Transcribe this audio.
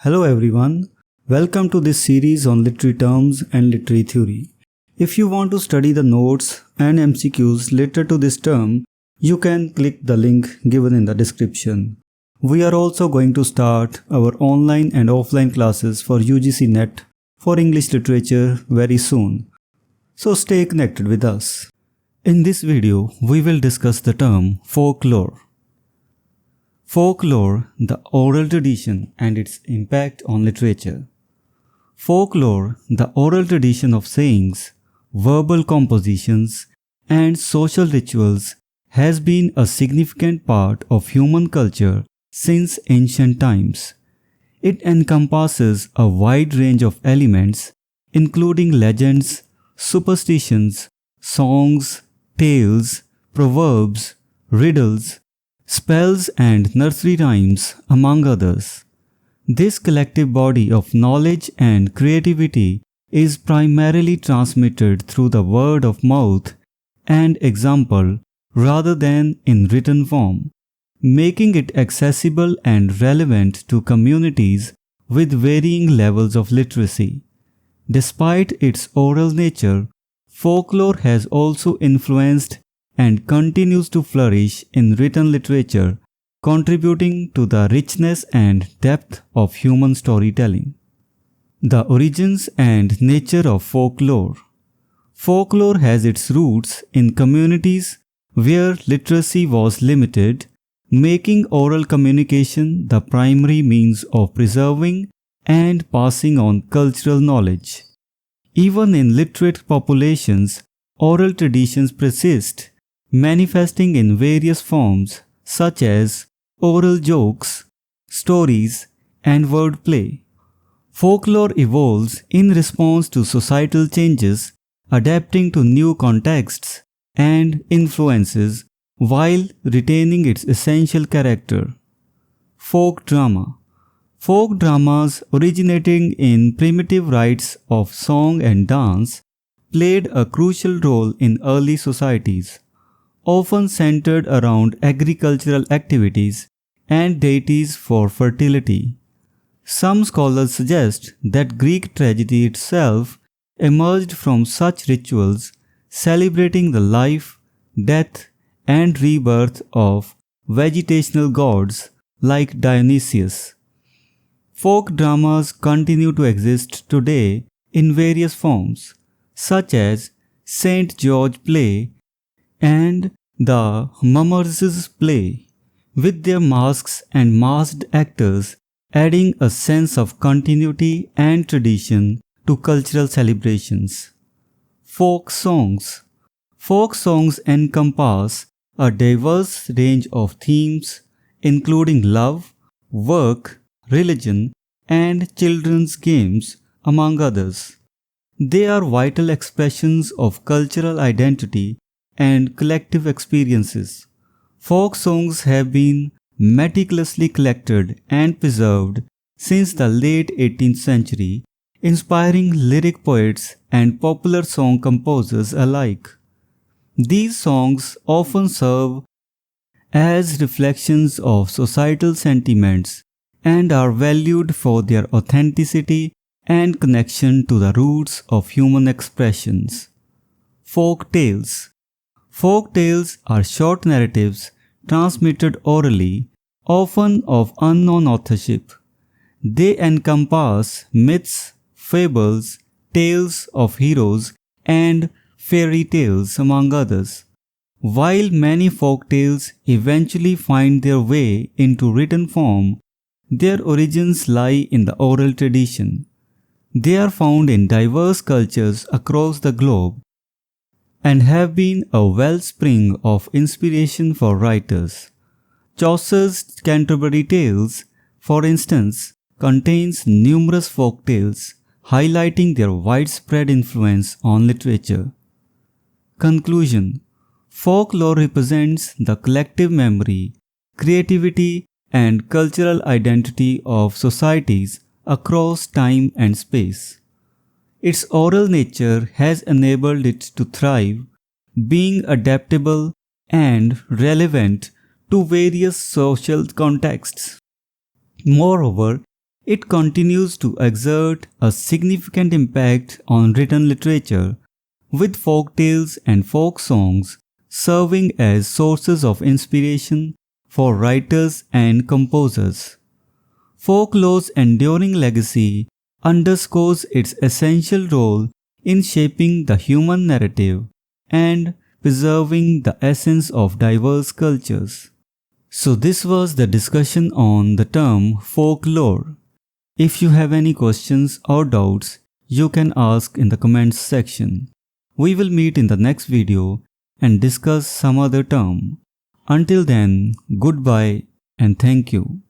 Hello everyone, welcome to this series on literary terms and literary theory. If you want to study the notes and MCQs related to this term, you can click the link given in the description. We are also going to start our online and offline classes for UGC NET for English literature very soon. So stay connected with us. In this video, we will discuss the term folklore. Folklore, the oral tradition and its impact on literature. Folklore, the oral tradition of sayings, verbal compositions, and social rituals has been a significant part of human culture since ancient times. It encompasses a wide range of elements, including legends, superstitions, songs, tales, proverbs, riddles, spells and nursery rhymes, among others. This collective body of knowledge and creativity is primarily transmitted through the word of mouth and example rather than in written form, making it accessible and relevant to communities with varying levels of literacy. Despite its oral nature, folklore has also influenced and continues to flourish in written literature, contributing to the richness and depth of human storytelling. The origins and nature of folklore. Folklore has its roots in communities where literacy was limited, making oral communication the primary means of preserving and passing on cultural knowledge. Even in literate populations, oral traditions persist, manifesting in various forms such as oral jokes, stories, and wordplay. Folklore evolves in response to societal changes, adapting to new contexts and influences while retaining its essential character. Folk drama. Folk dramas originating in primitive rites of song and dance played a crucial role in early societies, often centered around agricultural activities and deities for fertility. Some scholars suggest that Greek tragedy itself emerged from such rituals, celebrating the life, death, and rebirth of vegetational gods like Dionysius. Folk dramas continue to exist today in various forms, such as St. George play and the Mummers' play, with their masks and masked actors adding a sense of continuity and tradition to cultural celebrations. Folk songs. Folk songs encompass a diverse range of themes, including love, work, religion, and children's games, among others. They are vital expressions of cultural identity and collective experiences. Folk songs have been meticulously collected and preserved since the late 18th century, inspiring lyric poets and popular song composers alike. These songs often serve as reflections of societal sentiments and are valued for their authenticity and connection to the roots of human expressions. Folk tales. Folk tales are short narratives transmitted orally, often of unknown authorship. They encompass myths, fables, tales of heroes, and fairy tales, among others. While many folk tales eventually find their way into written form, their origins lie in the oral tradition. They are found in diverse cultures across the globe and have been a wellspring of inspiration for writers. Chaucer's Canterbury Tales, for instance, contains numerous folk tales, highlighting their widespread influence on literature. Conclusion. Folklore represents the collective memory, creativity, and cultural identity of societies across time and space. Its oral nature has enabled it to thrive, being adaptable and relevant to various social contexts. Moreover, It continues to exert a significant impact on written literature, with folk tales and folk songs serving as sources of inspiration for writers and composers. Folklore's enduring legacy underscores its essential role in shaping the human narrative and preserving the essence of diverse cultures. So this was the discussion on the term folklore. If you have any questions or doubts, you can ask in the comments section. We will meet in the next video and discuss some other term. Until then, goodbye and thank you.